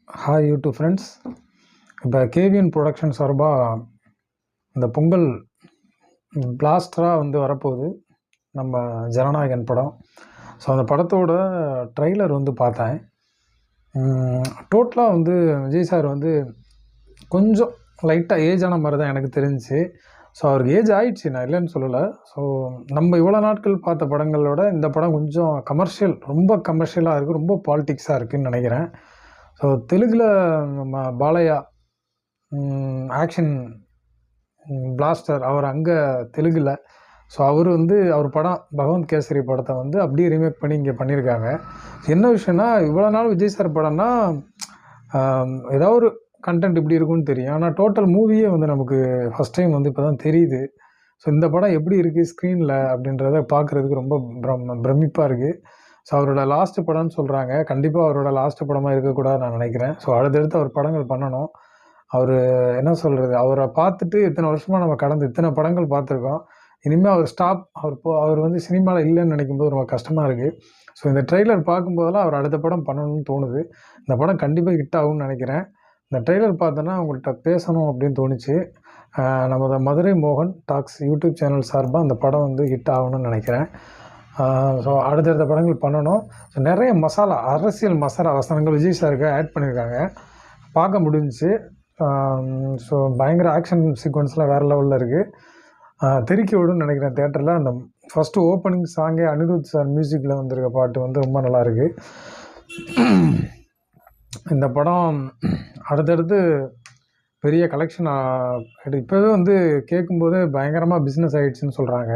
Hi YouTube friends. இப்போ KVN production சார்பாக இந்த பொங்கல் பிளாஸ்டராக வந்து வரப்போகுது நம்ம ஜனநாயகன் படம். ஸோ அந்த படத்தோட ட்ரெய்லர் வந்து பார்த்தேன். டோட்டலாக வந்து விஜய் சார் வந்து கொஞ்சம் லைட்டாக ஏஜ் ஆன மாதிரி தான் எனக்கு தெரிஞ்சிச்சு. ஸோ அவருக்கு ஏஜ் ஆகிடுச்சு, நான் இல்லைன்னு சொல்லலை. ஸோ நம்ம இவ்வளோ நாட்கள் பார்த்த படங்களோட இந்த படம் கொஞ்சம் ரொம்ப கமர்ஷியலாக இருக்குது, ரொம்ப பாலிட்டிக்ஸாக இருக்குதுன்னு நினைக்கிறேன். ஸோ தெலுங்கில் நம்ம பாலையா ஆக்ஷன் பிளாஸ்டர் அவர் அங்கே தெலுங்கில். ஸோ அவர் வந்து அவர் படம் பகவந்த் கேசரி படத்தை வந்து அப்படியே ரீமேக் பண்ணி இங்கே பண்ணியிருக்காங்க. என்ன விஷயம்னா, இவ்வளோ நாள் விஜய் சார் படம்னா ஏதோ ஒரு கண்டென்ட் இப்படி இருக்குன்னு தெரியும். ஆனால் டோட்டல் மூவியே வந்து நமக்கு ஃபஸ்ட் டைம் வந்து இப்போ தான் தெரியுது. ஸோ இந்த படம் எப்படி இருக்குது ஸ்க்ரீனில் அப்படின்றத பார்க்குறதுக்கு ரொம்ப பிரமிப்பாக இருக்குது. ஸோ அவரோட லாஸ்ட்டு படம்னு சொல்கிறாங்க. கண்டிப்பாக அவரோட லாஸ்ட்டு படமாக இருக்கக்கூடாது நான் நினைக்கிறேன். ஸோ அடுத்தடுத்து அவர் படங்கள் பண்ணணும். அவர் என்ன சொல்கிறது, அவரை பார்த்துட்டு இத்தனை வருஷமாக நம்ம கடந்து இத்தனை படங்கள் பார்த்துருக்கோம். இனிமேல் அவர் வந்து சினிமாவில் இல்லைன்னு நினைக்கும்போது ரொம்ப கஷ்டமாக இருக்குது. ஸோ இந்த ட்ரெய்லர் பார்க்கும்போதெல்லாம் அவர் அடுத்த படம் பண்ணணும்னு தோணுது. இந்த படம் கண்டிப்பாக ஹிட் ஆகும்னு நினைக்கிறேன். இந்த ட்ரெய்லர் பார்த்தோன்னா உங்கள்கிட்ட பேசணும் அப்படின்னு தோணுச்சு. நமது மதுரை மோகன் டாக்ஸ் யூடியூப் சேனல் சார்பாக அந்த படம் வந்து ஹிட் ஆகணும்னு நினைக்கிறேன். ஸோ அடுத்தடுத்த படங்கள் பண்ணணும். ஸோ நிறைய அரசியல் மசாலா வசனங்கள் விஜய் சாருக்கு ஆட் பண்ணியிருக்காங்க, பார்க்க முடிஞ்சிச்சு. ஸோ பயங்கர ஆக்ஷன் சீக்வன்ஸ்லாம் வேறு லெவலில் இருக்குது. தெறிக்க விடுன்னு நினைக்கிறேன் தேட்டரில். அந்த ஃபஸ்ட்டு ஓப்பனிங் சாங்கே அனிருத் சார் மியூசிக்கில் வந்திருக்க பாட்டு வந்து ரொம்ப நல்லாயிருக்கு. இந்த படம் அடுத்தடுத்து பெரிய கலெக்ஷன் இப்போவே வந்து கேட்கும்போது பயங்கரமாக பிஸ்னஸ் ஆகிடுச்சின்னு சொல்கிறாங்க.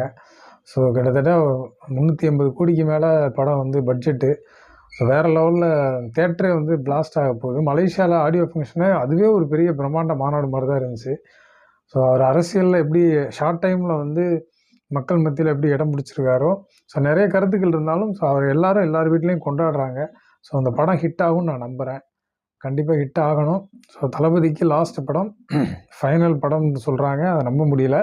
ஸோ கிட்டத்தட்ட 380 கோடிக்கு மேலே படம் வந்து பட்ஜெட்டு. ஸோ வேறு லெவலில் தேட்டரே வந்து பிளாஸ்ட் ஆக போகுது. மலேசியாவில் ஆடியோ ஃபங்க்ஷனு அதுவே ஒரு பெரிய பிரம்மாண்ட மாநாடு மாதிரி தான் இருந்துச்சு. ஸோ அவர் அரசியலில் எப்படி ஷார்ட் டைமில் வந்து மக்கள் மத்தியில் எப்படி இடம் பிடிச்சிருக்காரோ, ஸோ நிறைய கருத்துக்கள் இருந்தாலும் ஸோ அவர் எல்லார் வீட்லேயும் கொண்டாடுறாங்க. ஸோ அந்த படம் ஹிட் ஆகும்னு நான் நம்புகிறேன். கண்டிப்பாக ஹிட் ஆகணும். ஸோ தளபதிக்கு லாஸ்ட் படம் ஃபைனல் படம்னு சொல்கிறாங்க, அதை நம்ப முடியல.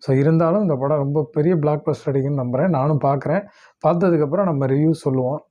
ஸோ இருந்தாலும் இந்த படம் ரொம்ப பெரிய பிளாக் பஸ்டர் அடிக்குன்னு நம்புகிறேன். நானும் பார்க்குறேன். பார்த்ததுக்கப்புறம் நம்ம ரிவ்யூ சொல்லுவோம்.